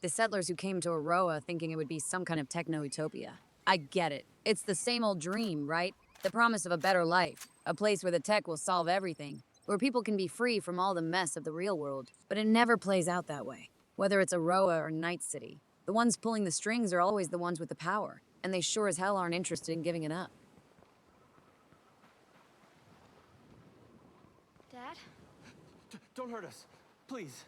The settlers who came to Aroa thinking it would be some kind of techno-utopia. I get it. It's the same old dream, right? The promise of a better life. A place where the tech will solve everything. Where people can be free from all the mess of the real world. But it never plays out that way. Whether it's Aroa or Night City. The ones pulling the strings are always the ones with the power. And they sure as hell aren't interested in giving it up. Dad? Don't hurt us. Please.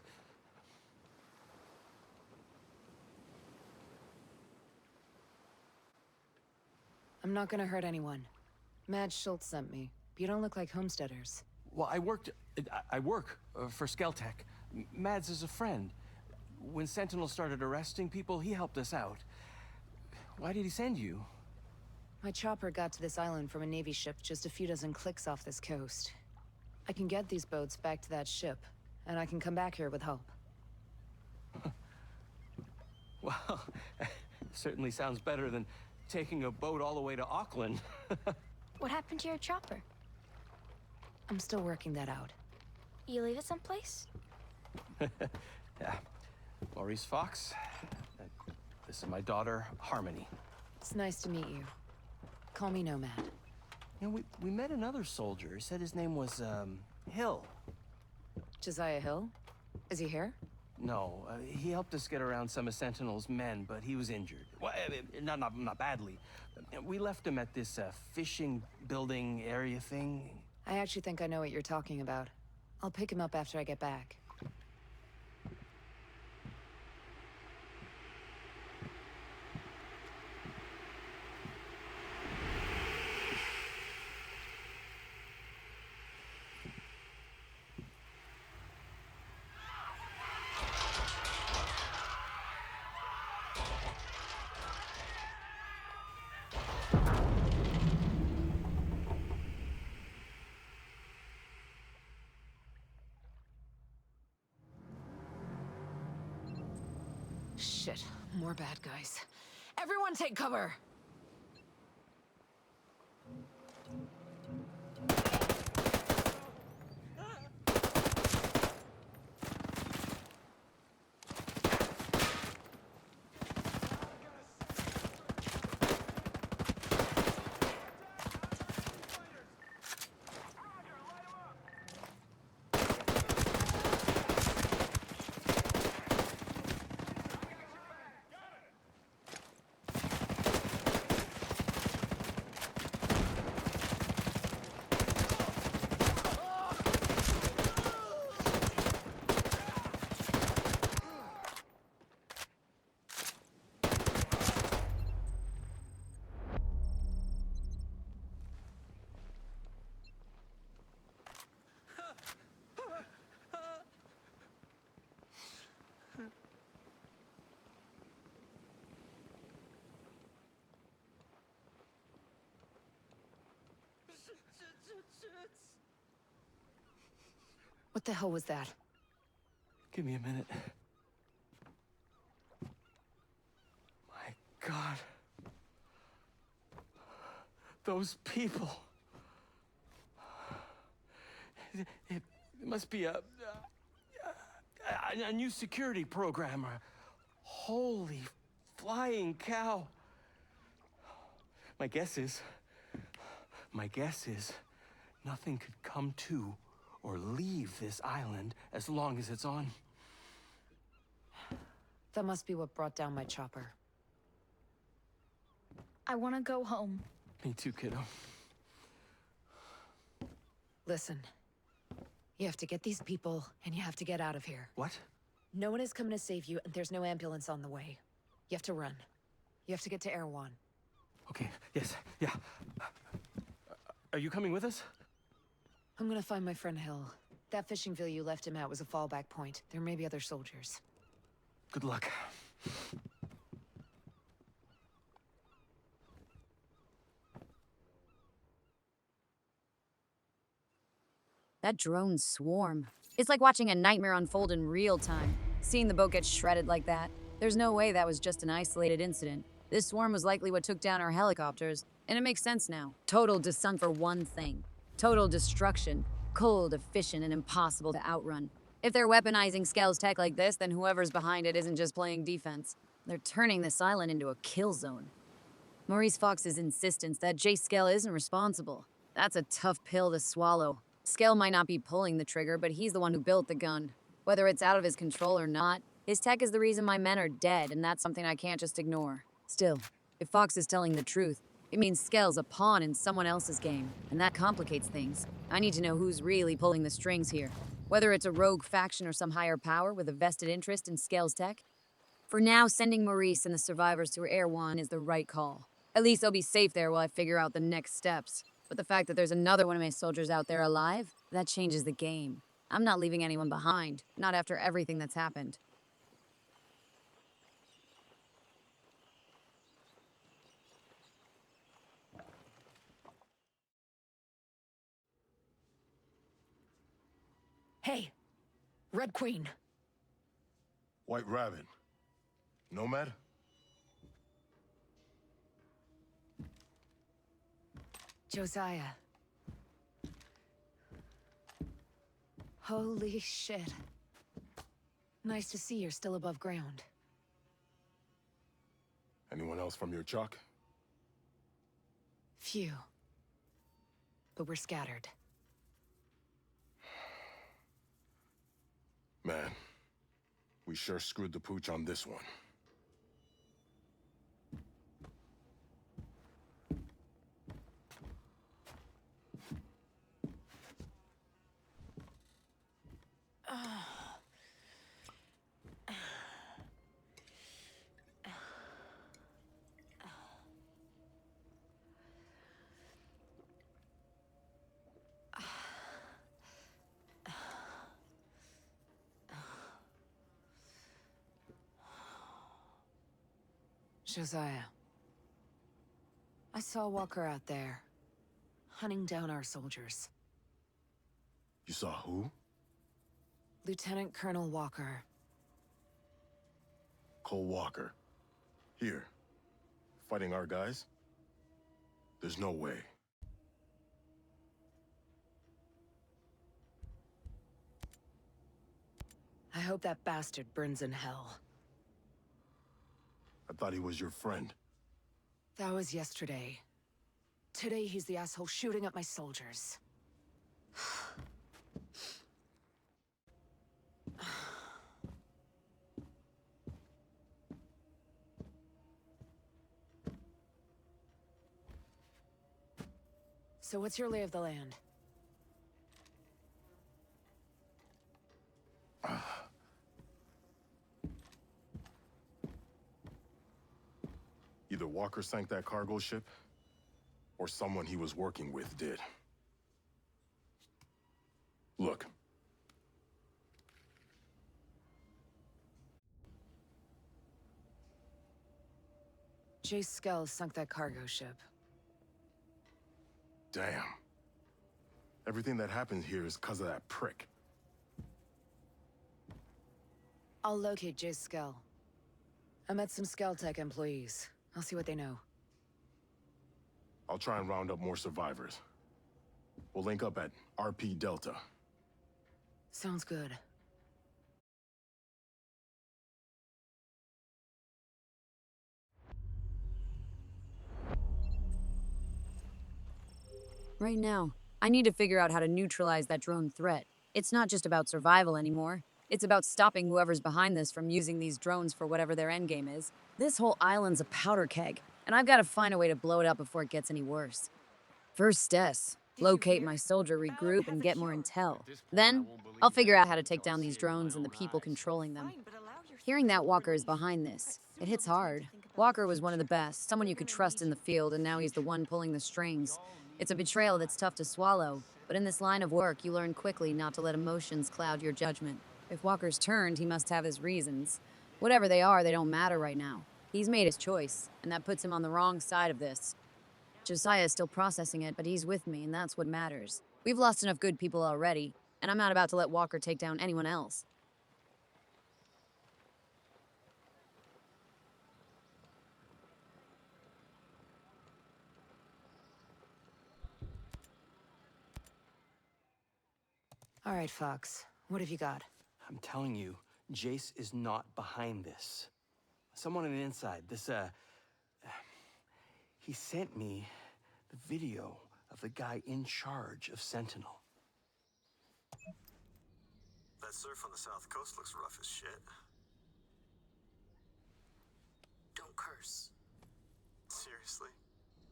I'm not gonna hurt anyone. Mad Schultz sent me. You don't look like homesteaders. Well, I work for Skeltech. Mads is a friend. When Sentinel started arresting people, he helped us out. Why did he send you? My chopper got to this island from a Navy ship just a few dozen clicks off this coast. I can get these boats back to that ship, and I can come back here with help. Well, certainly sounds better than taking a boat all the way to Auckland. What happened to your chopper? I'm still working that out. You leave it someplace? Yeah. Maurice Fox. This is my daughter, Harmony. It's nice to meet you. Call me Nomad. You know, we met another soldier. He said his name was, Hill. Josiah Hill? Is he here? No, he helped us get around some of Sentinel's men, but he was injured. Well, not badly. We left him at this fishing building area thing. I actually think I know what you're talking about. I'll pick him up after I get back. Shit, more bad guys. Everyone take cover! What the hell was that? Give me a minute. My God. Those people. It must be a new security program. Holy flying cow. My guess is nothing could come to or leave this island as long as it's on. That must be what brought down my chopper. I want to go home. Me too, kiddo. Listen. You have to get these people, and you have to get out of here. What? No one is coming to save you, and there's no ambulance on the way. You have to run. You have to get to Erewhon. Okay, yes, yeah. Are you coming with us? I'm gonna find my friend Hill. That fishing villa you left him at was a fallback point. There may be other soldiers. Good luck. That drone swarm. It's like watching a nightmare unfold in real time. Seeing the boat get shredded like that. There's no way that was just an isolated incident. This swarm was likely what took down our helicopters, and it makes sense now. Total descent for one thing. Total destruction. Cold, efficient, and impossible to outrun. If they're weaponizing Skell's tech like this, then whoever's behind it isn't just playing defense. They're turning this island into a kill zone. Maurice Fox's insistence that Jay Skell isn't responsible. That's a tough pill to swallow. Skell might not be pulling the trigger, but he's the one who built the gun. Whether it's out of his control or not, his tech is the reason my men are dead, and that's something I can't just ignore. Still, if Fox is telling the truth, it means Skell's a pawn in someone else's game, and that complicates things. I need to know who's really pulling the strings here. Whether it's a rogue faction or some higher power with a vested interest in Skell's tech. For now, sending Maurice and the survivors to Air 1 is the right call. At least they'll be safe there while I figure out the next steps. But the fact that there's another one of my soldiers out there alive, that changes the game. I'm not leaving anyone behind, not after everything that's happened. Hey, Red Queen. White Rabbit. Nomad? Josiah. Holy shit. Nice to see you're still above ground. Anyone else from your chalk? Few. But we're scattered. Man, we sure screwed the pooch on this one. Josiah. I saw Walker out there, hunting down our soldiers. You saw who? Lieutenant Colonel Walker. Cole Walker. Here. Fighting our guys? There's no way. I hope that bastard burns in hell. I thought he was your friend. That was yesterday. Today he's the asshole shooting at my soldiers. So what's your lay of the land? Either Walker sank that cargo ship, or someone he was working with did. Look. Jay Skell sunk that cargo ship. Damn. Everything that happened here is because of that prick. I'll locate Jay Skell. I met some Skell-Tech employees. I'll see what they know. I'll try and round up more survivors. We'll link up at RP Delta. Sounds good. Right now, I need to figure out how to neutralize that drone threat. It's not just about survival anymore. It's about stopping whoever's behind this from using these drones for whatever their endgame is. This whole island's a powder keg, and I've got to find a way to blow it up before it gets any worse. First steps, locate my soldier, regroup, and get more intel. Then, I'll figure out how to take down these drones and the people controlling them. Hearing that Walker is behind this, it hits hard. Walker was one of the best, someone you could trust in the field, and now he's the one pulling the strings. It's a betrayal that's tough to swallow, but in this line of work, you learn quickly not to let emotions cloud your judgment. If Walker's turned, he must have his reasons. Whatever they are, they don't matter right now. He's made his choice, and that puts him on the wrong side of this. Josiah is still processing it, but he's with me, and that's what matters. We've lost enough good people already, and I'm not about to let Walker take down anyone else. All right, Fox. What have you got? I'm telling you, Jace is not behind this. Someone on the inside, he sent me the video of the guy in charge of Sentinel. That surf on the south coast looks rough as shit. Don't curse. Seriously?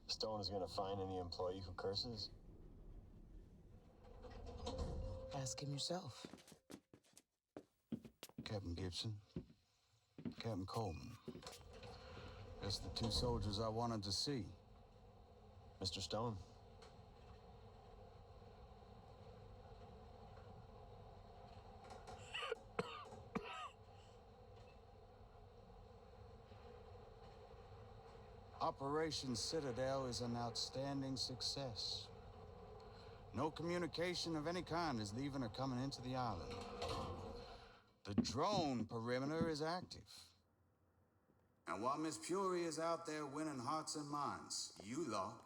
Stone is gonna find any employee who curses? Ask him yourself. Captain Gibson, Captain Coleman. That's the two soldiers I wanted to see. Mr. Stone? Operation Citadel is an outstanding success. No communication of any kind is leaving or coming into the island. The drone perimeter is active. And while Miss Fury is out there winning hearts and minds, you lot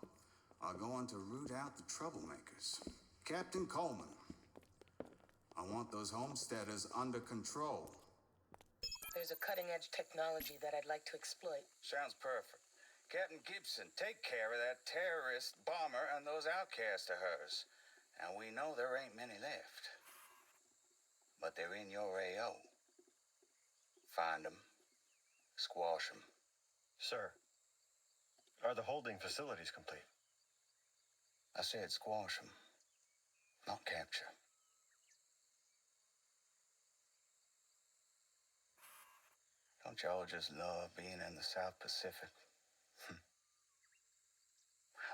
are going to root out the troublemakers. Captain Coleman, I want those homesteaders under control. There's a cutting-edge technology that I'd like to exploit. Sounds perfect. Captain Gibson, take care of that terrorist bomber and those outcasts of hers. And we know there ain't many left. But they're in your AO. Find them. Squash them. Sir, are the holding facilities complete? I said squash them, not capture. Don't y'all just love being in the South Pacific?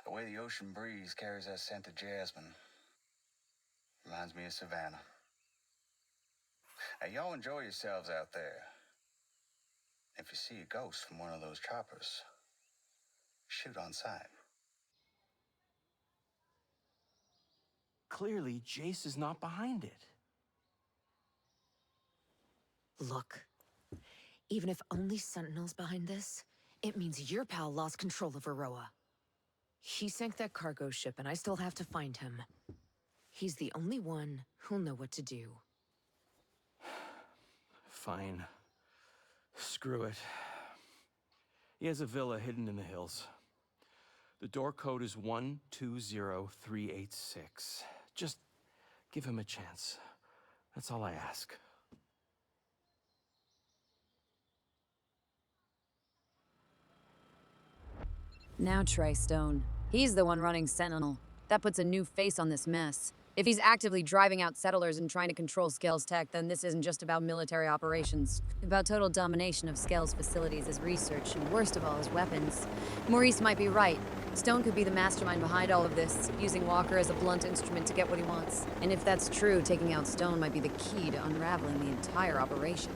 The way the ocean breeze carries that scent of jasmine reminds me of Savannah. Now, y'all enjoy yourselves out there. If you see a ghost from one of those choppers, shoot on sight. Clearly, Jace is not behind it. Look, even if only Sentinel's behind this, it means your pal lost control of Aroa. He sank that cargo ship, and I still have to find him. He's the only one who'll know what to do. Fine. Screw it. He has a villa hidden in the hills. The door code is 120386. Just give him a chance. That's all I ask. Now try Stone. He's the one running Sentinel. That puts a new face on this mess. If he's actively driving out settlers and trying to control Scale's tech, then this isn't just about military operations. About total domination of Scale's facilities as research, and worst of all, as weapons. Maurice might be right. Stone could be the mastermind behind all of this, using Walker as a blunt instrument to get what he wants. And if that's true, taking out Stone might be the key to unraveling the entire operation.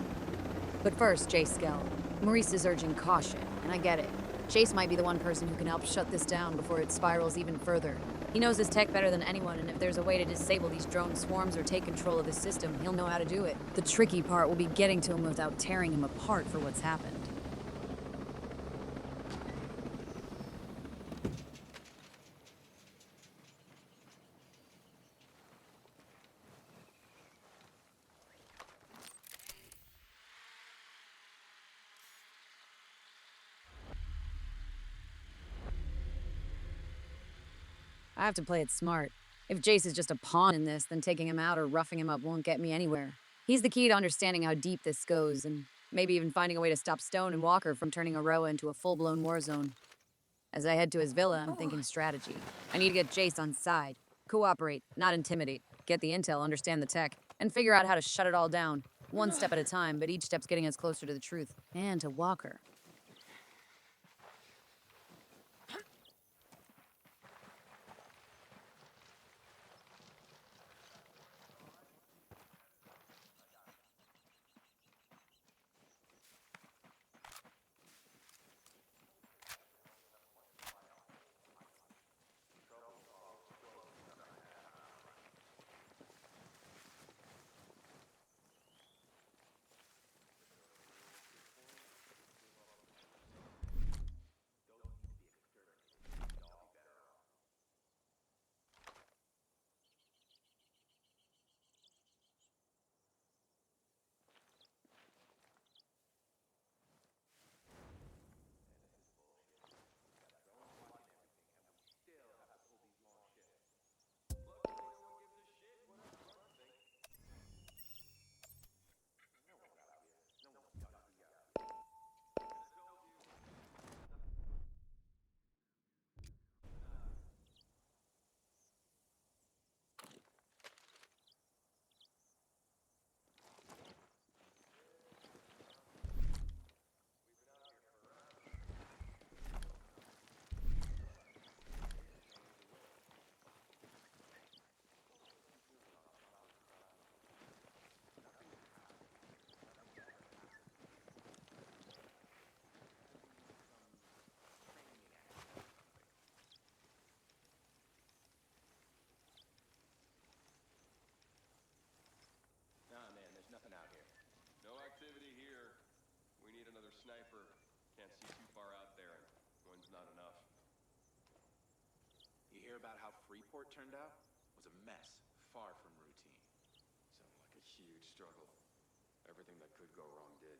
But first, Jay Scale. Maurice is urging caution, and I get it. Chase might be the one person who can help shut this down before it spirals even further. He knows his tech better than anyone, and if there's a way to disable these drone swarms or take control of the system, he'll know how to do it. The tricky part will be getting to him without tearing him apart for what's happened. I have to play it smart. If Jace is just a pawn in this, then taking him out or roughing him up won't get me anywhere. He's the key to understanding how deep this goes, and maybe even finding a way to stop Stone and Walker from turning Aroa into a full-blown war zone. As I head to his villa, I'm thinking strategy. I need to get Jace on side. Cooperate, not intimidate. Get the intel, understand the tech, and figure out how to shut it all down. One step at a time, but each step's getting us closer to the truth. And to Walker. hear about how Freeport turned out was a mess, far from routine. Sounded like a huge struggle. Everything that could go wrong did.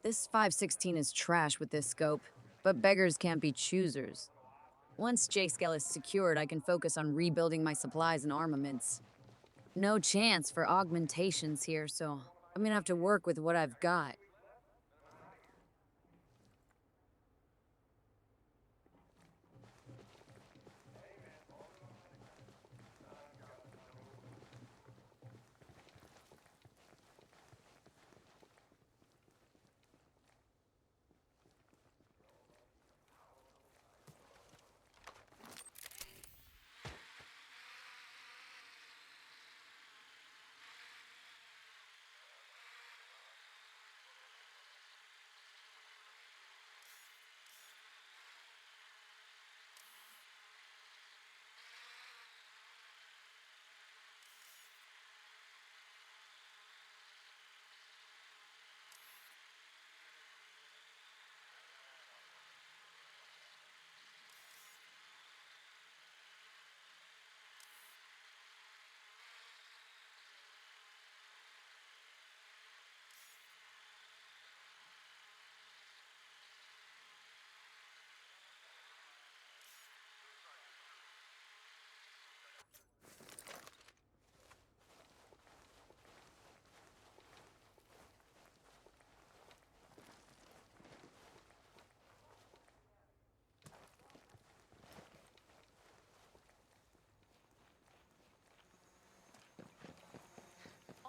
This 516 is trash with this scope, but beggars can't be choosers. Once J-Scale is secured, I can focus on rebuilding my supplies and armaments. No chance for augmentations here, so I'm gonna have to work with what I've got.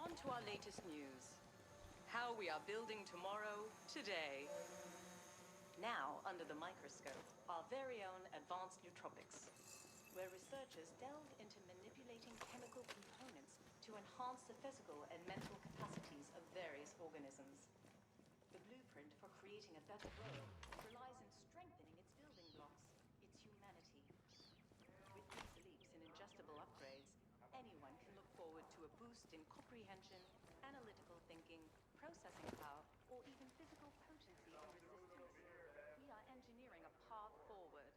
On to our latest news. How we are building tomorrow, today. Now, under the microscope, our very own advanced nootropics, where researchers delve into manipulating chemical components to enhance the physical and mental capacities of various organisms. The blueprint for creating a better world relies in strengthening its building blocks, its humanity. With these leaps in ingestible upgrades, anyone can look forward to a boost in comprehension, analytical thinking, processing power, or even physical potency and resistance. We are engineering a path forward,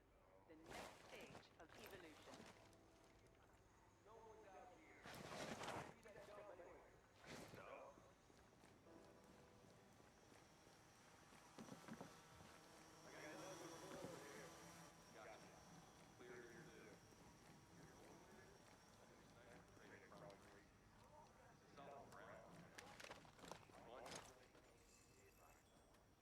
the next stage of evolution.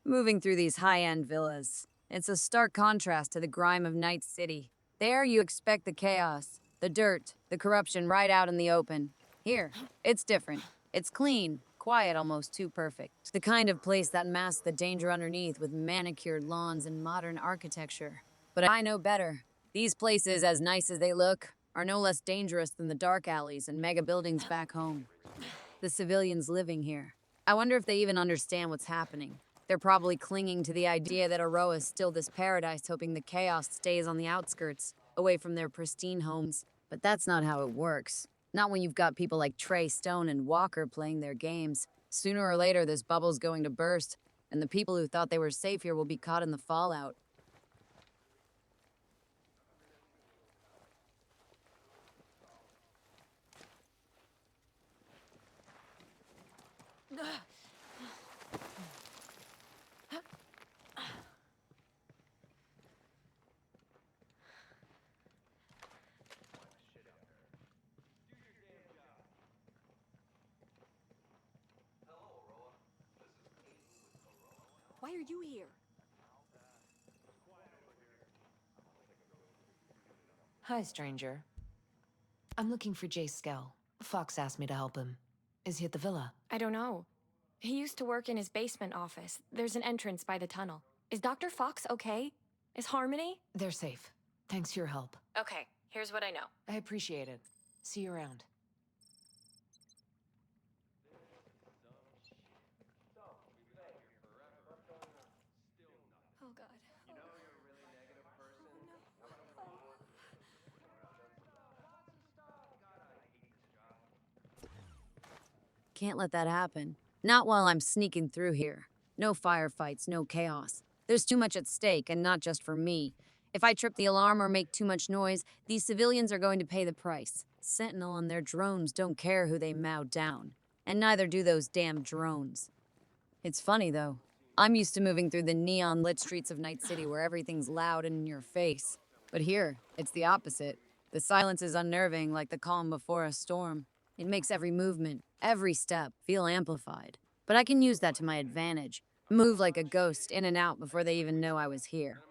Moving through these high-end villas, it's a stark contrast to the grime of Night City. There you expect the chaos, the dirt, the corruption right out in the open. Here, it's different. It's clean, quiet, almost too perfect. The kind of place that masks the danger underneath with manicured lawns and modern architecture. But I know better. These places, as nice as they look, are no less dangerous than the dark alleys and mega buildings back home. The civilians living here. I wonder if they even understand what's happening. They're probably clinging to the idea that Aroa is still this paradise, hoping the chaos stays on the outskirts, away from their pristine homes. But that's not how it works. Not when you've got people like Trey, Stone, and Walker playing their games. Sooner or later, this bubble's going to burst, and the people who thought they were safe here will be caught in the fallout. Why are you here? Hi, stranger. I'm looking for Jay Skell. Fox asked me to help him. Is he at the villa? I don't know. He used to work in his basement office. There's an entrance by the tunnel. Is Dr. Fox okay? Is Harmony? They're safe. Thanks for your help. Okay, here's what I know. I appreciate it. See you around. Oh god. Can't let that happen. Not while I'm sneaking through here. No firefights, no chaos. There's too much at stake, and not just for me. If I trip the alarm or make too much noise, these civilians are going to pay the price. Sentinel and their drones don't care who they mow down. And neither do those damn drones. It's funny, though. I'm used to moving through the neon-lit streets of Night City where everything's loud and in your face. But here, it's the opposite. The silence is unnerving, like the calm before a storm. It makes every movement, every step, feel amplified. But I can use that to my advantage. Move like a ghost in and out before they even know I was here.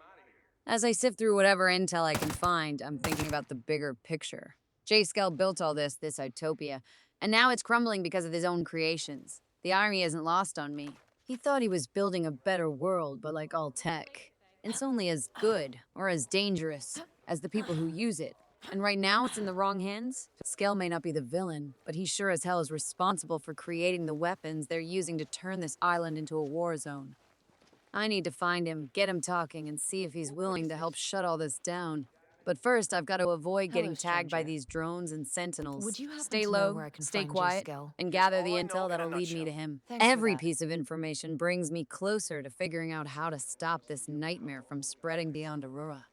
As I sift through whatever intel I can find, I'm thinking about the bigger picture. Jay Skell built all this utopia, and now it's crumbling because of his own creations. The irony isn't lost on me. He thought he was building a better world, but like all tech, it's only as good or as dangerous as the people who use it. And right now, it's in the wrong hands. Skell may not be the villain, but he sure as hell is responsible for creating the weapons they're using to turn this island into a war zone. I need to find him, get him talking, and see if he's willing to help shut all this down. But first, I've got to avoid getting tagged by these drones and sentinels. Would you happen Stay to know low, where I can stay find Jay quiet, Skell? and gather all the I know intel in a that'll lead me nutshell. to him. Thanks for Every that. piece of information brings me closer to figuring out how to stop this nightmare from spreading beyond Aurora.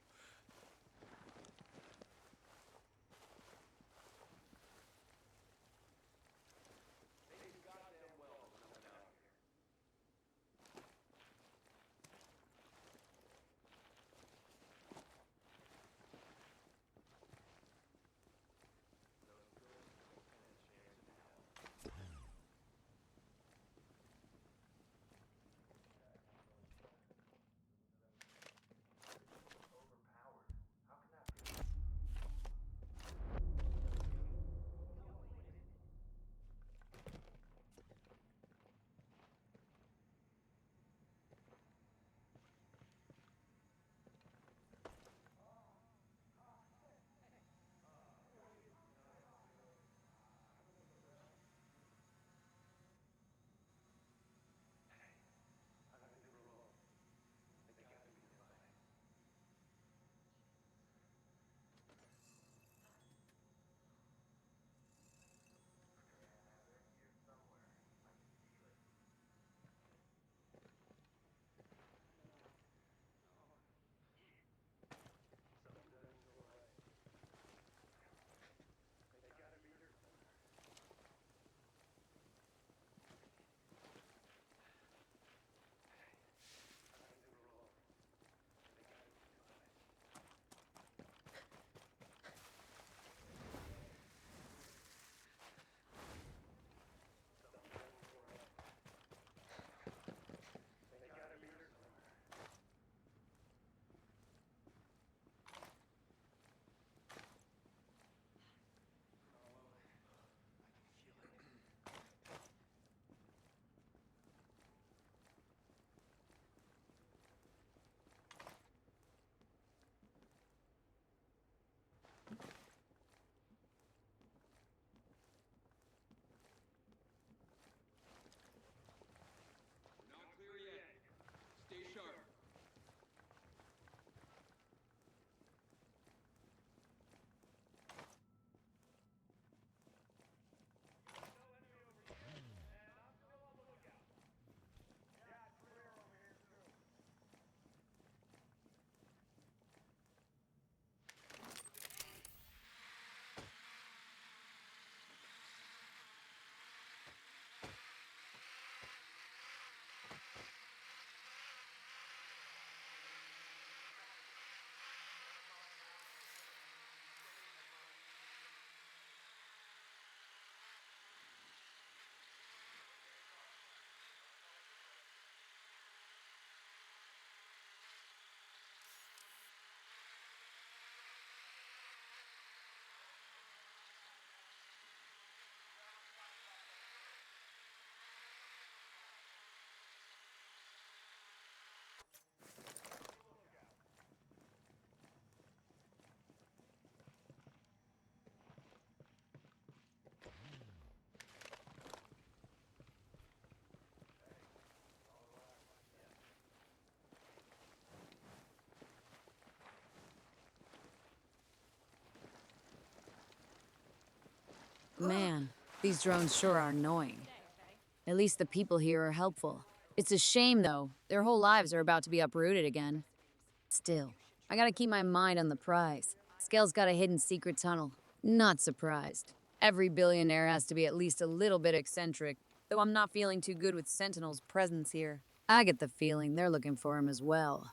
Man, these drones sure are annoying. At least the people here are helpful. It's a shame, though. Their whole lives are about to be uprooted again. Still, I gotta keep my mind on the prize. Scale's got a hidden secret tunnel. Not surprised. Every billionaire has to be at least a little bit eccentric, though I'm not feeling too good with Sentinel's presence here. I get the feeling they're looking for him as well.